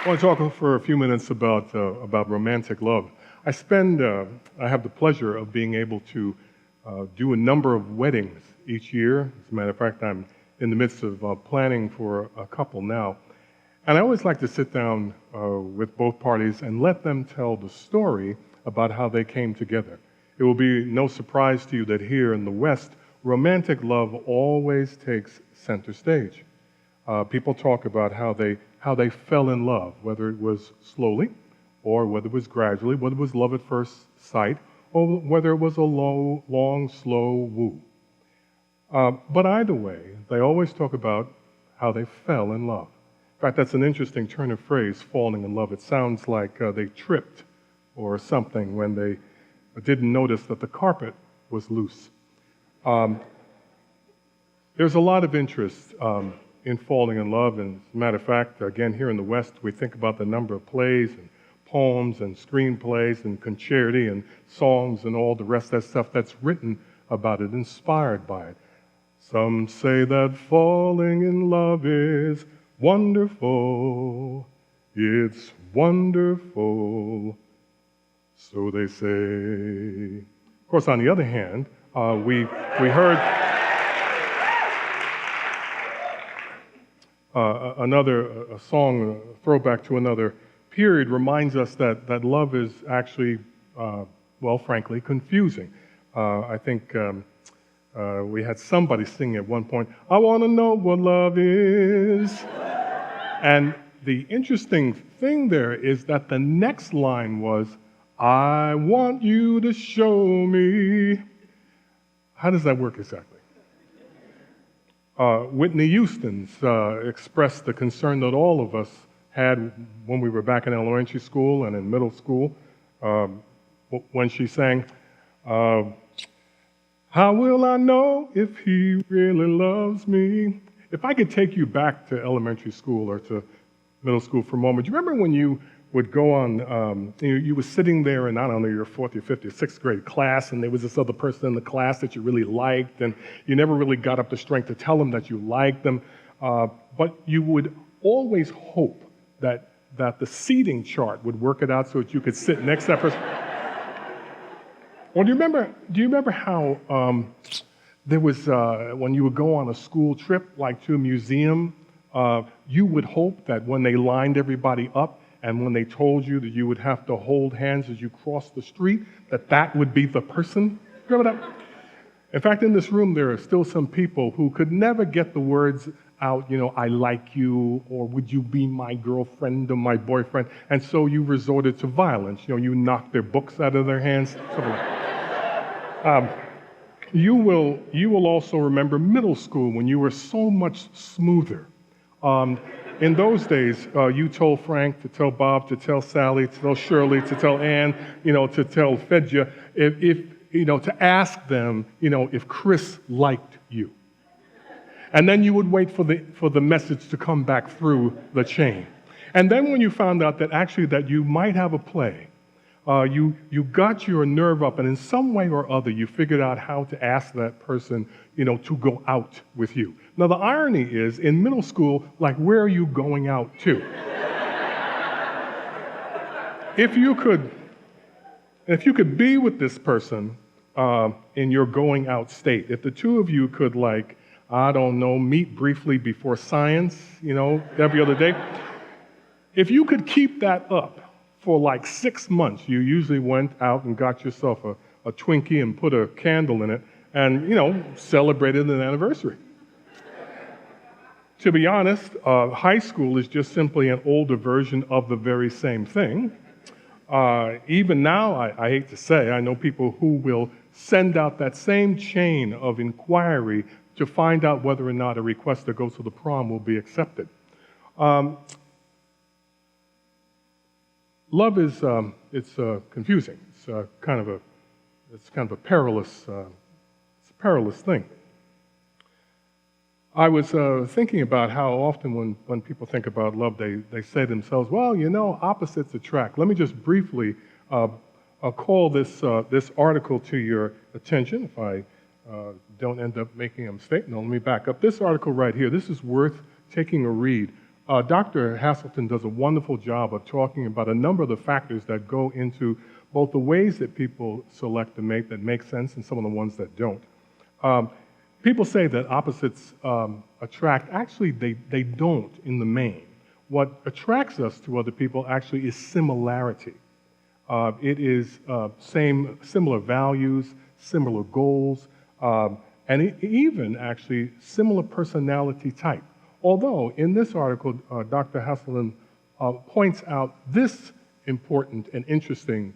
I want to talk for a few minutes about romantic love. I have the pleasure of being able to do a number of weddings each year. As a matter of fact, I'm in the midst of planning for a couple now. And I always like to sit down with both parties and let them tell the story about how they came together. It will be no surprise to you that here in the West, romantic love always takes center stage. People talk about how they fell in love, whether it was slowly or whether it was gradually, whether it was love at first sight, or whether it was a long, slow woo. But either way, they always talk about how they fell in love. In fact, that's an interesting turn of phrase, falling in love. It sounds like they tripped or something when they didn't notice that the carpet was loose. There's a lot of interest in falling in love, and as a matter of fact, again, here in the West, we think about the number of plays and poems and screenplays and concerti and songs and all the rest of that stuff that's written about it, inspired by it. Some say that falling in love is wonderful. It's wonderful, so they say. Of course, on the other hand, we heard a song, a throwback to another period, reminds us that love is actually, well, frankly, confusing. I think we had somebody sing at one point, "I want to know what love is." And the interesting thing there is that the next line was, "I want you to show me." How does that work exactly? Whitney Houston's expressed the concern that all of us had when we were back in elementary school and in middle school, when she sang, "How will I know if he really loves me?" If I could take you back to elementary school or to middle school for a moment, do you remember when you would go on, you were sitting there in, I don't know, your fourth or fifth or sixth grade class, and there was this other person in the class that you really liked, and you never really got up the strength to tell them that you liked them, but you would always hope that the seating chart would work it out so that you could sit next to that person. Well, do you remember how there was, when you would go on a school trip, like to a museum, you would hope that when they lined everybody up, and when they told you that you would have to hold hands as you crossed the street, that would be the person? Remember that? In fact, in this room, there are still some people who could never get the words out, "I like you," or "would you be my girlfriend or my boyfriend?" And so you resorted to violence. You knocked their books out of their hands, something like that. You will also remember middle school when you were so much smoother. In those days, you told Frank to tell Bob, to tell Sally, to tell Shirley, to tell Ann, to tell Fedja, to ask them, if Chris liked you. And then you would wait for the message to come back through the chain. And then when you found out that you might have a play, you got your nerve up, and in some way or other, you figured out how to ask that person, to go out with you. Now, the irony is, in middle school, where are you going out to? If you could be with this person in your going out state, if the two of you could, I don't know, meet briefly before science, every other day, if you could keep that up for 6 months, you usually went out and got yourself a Twinkie and put a candle in it and, celebrated an anniversary. To be honest, high school is just simply an older version of the very same thing. Even now, I hate to say, I know people who will send out that same chain of inquiry to find out whether or not a request to go to the prom will be accepted. Love is confusing. It's kind of a perilous thing. I was thinking about how often when people think about love, they say to themselves, "Well, opposites attract." Let me just briefly call this article to your attention. If I don't end up making a mistake, no, let me back up. This article right here, this is worth taking a read. Dr. Haselton does a wonderful job of talking about a number of the factors that go into both the ways that people select a mate that make sense and some of the ones that don't. People say that opposites attract. Actually, they don't in the main. What attracts us to other people actually is similarity. It is similar values, similar goals, and even actually similar personality type. Although in this article, Dr. Haselton points out this important and interesting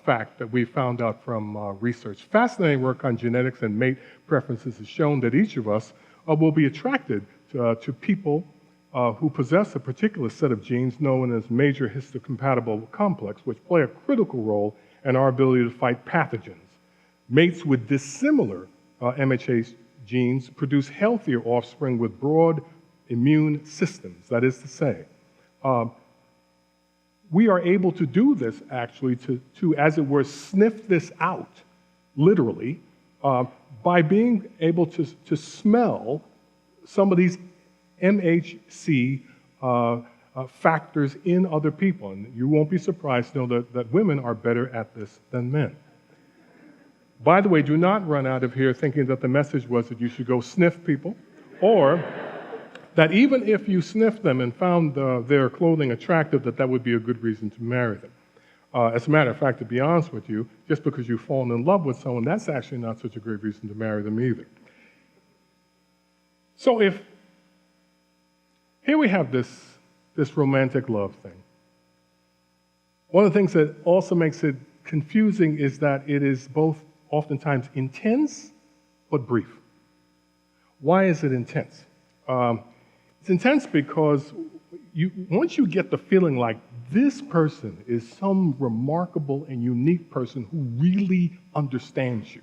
fact that we found out from research. Fascinating work on genetics and mate preferences has shown that each of us will be attracted to people who possess a particular set of genes known as major histocompatible complex, which play a critical role in our ability to fight pathogens. Mates with dissimilar MHA genes produce healthier offspring with broad immune systems. That is to say, we are able to do this actually to, as it were, sniff this out, literally, by being able to smell some of these MHC factors in other people. And you won't be surprised to know that women are better at this than men. By the way, do not run out of here thinking that the message was that you should go sniff people, or that even if you sniffed them and found their clothing attractive, that would be a good reason to marry them. As a matter of fact, to be honest with you, just because you've fallen in love with someone, that's actually not such a great reason to marry them either. So here we have this romantic love thing. One of the things that also makes it confusing is that it is both oftentimes intense but brief. Why is it intense? It's intense because once you get the feeling like this person is some remarkable and unique person who really understands you,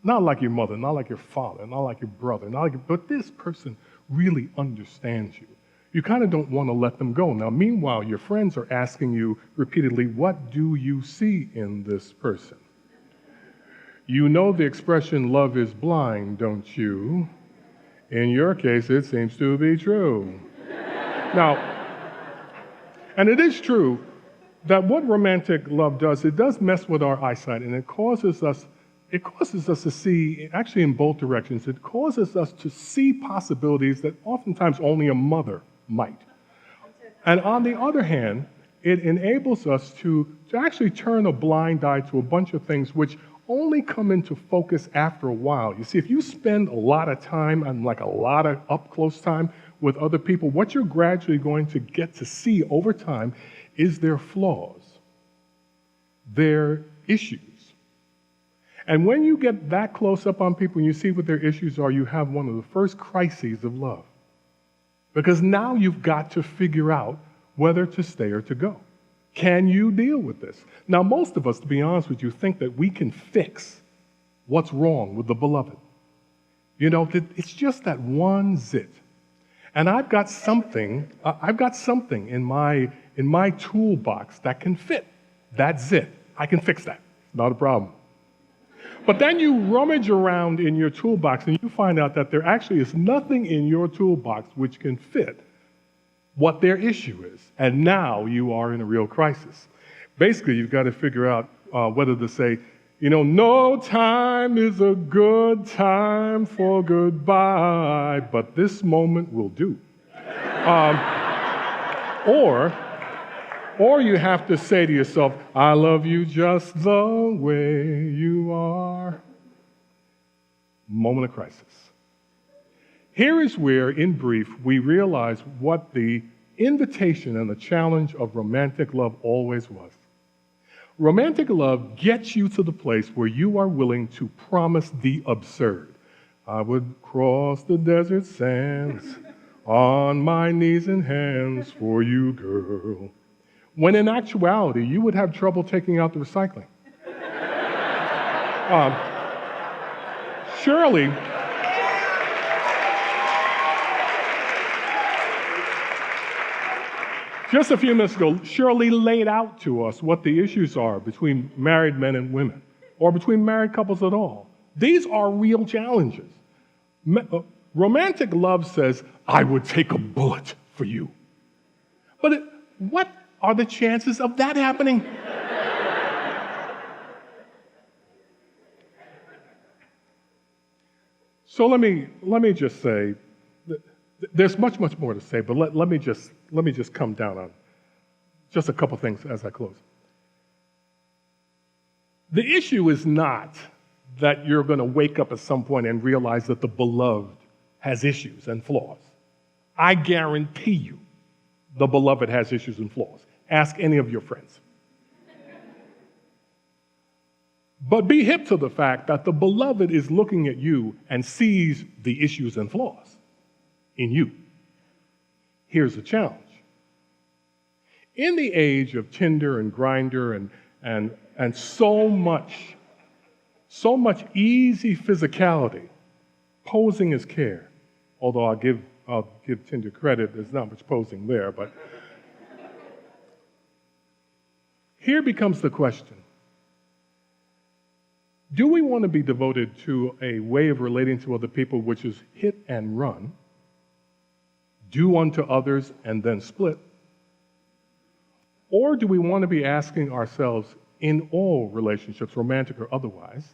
not like your mother, not like your father, not like your brother, but this person really understands you. You kind of don't want to let them go. Now, meanwhile, your friends are asking you repeatedly, what do you see in this person? You know the expression, love is blind, don't you? In your case, it seems to be true. Now, and it is true that what romantic love does, it does mess with our eyesight, and it causes us to see, actually in both directions, it causes us to see possibilities that oftentimes only a mother might. And on the other hand, it enables us to actually turn a blind eye to a bunch of things which only come into focus after a while. You see, if you spend a lot of time and like a lot of up-close time with other people, what you're gradually going to get to see over time is their flaws, their issues. And when you get that close up on people and you see what their issues are, you have one of the first crises of love. Because now you've got to figure out whether to stay or to go. Can you deal with this? Now, most of us, to be honest with you, think that we can fix what's wrong with the beloved. You know, it's just that one zit. And I've got something in my toolbox that can fit that zit. I can fix that. Not a problem. But then you rummage around in your toolbox and you find out that there actually is nothing in your toolbox which can fit what their issue is. And now you are in a real crisis. Basically, you've got to figure out whether to say, you know, no time is a good time for goodbye, but this moment will do. Or you have to say to yourself, I love you just the way you are. Moment of crisis. Here is where, in brief, we realize what the invitation and the challenge of romantic love always was. Romantic love gets you to the place where you are willing to promise the absurd. I would cross the desert sands on my knees and hands for you, girl. When in actuality, you would have trouble taking out the recycling. Surely, just a few minutes ago, Shirley laid out to us what the issues are between married men and women, or between married couples at all. These are real challenges. Romantic love says, I would take a bullet for you. What are the chances of that happening? So let me just say, there's much more to say, but let me just come down on just a couple things as I close. The issue is not that you're going to wake up at some point and realize that the beloved has issues and flaws. I guarantee you the beloved has issues and flaws. Ask any of your friends. But be hip to the fact that the beloved is looking at you and sees the issues and flaws in you. Here's the challenge. In the age of Tinder and Grindr and so much easy physicality, posing as care, although I'll give Tinder credit, there's not much posing there, but here becomes the question. Do we want to be devoted to a way of relating to other people which is hit and run, do unto others and then split? Or do we want to be asking ourselves, in all relationships, romantic or otherwise,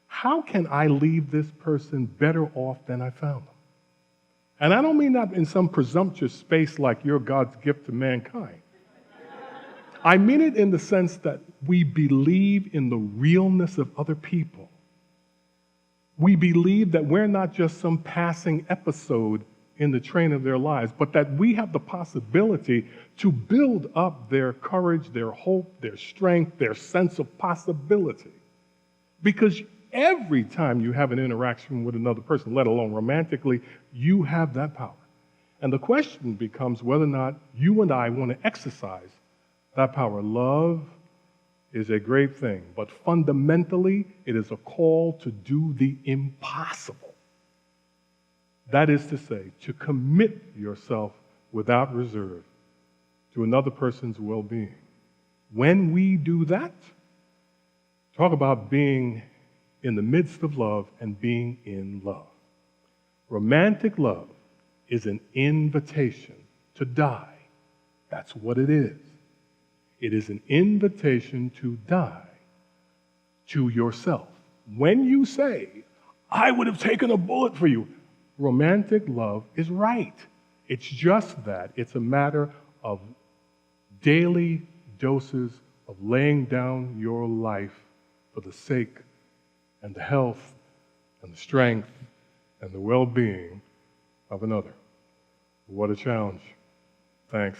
how can I leave this person better off than I found them? And I don't mean that in some presumptuous space like you're God's gift to mankind. I mean it in the sense that we believe in the realness of other people. We believe that we're not just some passing episode in the train of their lives, but that we have the possibility to build up their courage, their hope, their strength, their sense of possibility. Because every time you have an interaction with another person, let alone romantically, you have that power. And the question becomes whether or not you and I want to exercise that power. Love is a great thing, but fundamentally, it is a call to do the impossible. That is to say, to commit yourself without reserve to another person's well-being. When we do that, talk about being in the midst of love and being in love. Romantic love is an invitation to die. That's what it is. It is an invitation to die to yourself. When you say, I would have taken a bullet for you, romantic love is right. It's just that. It's a matter of daily doses of laying down your life for the sake and the health and the strength and the well-being of another. What a challenge. Thanks.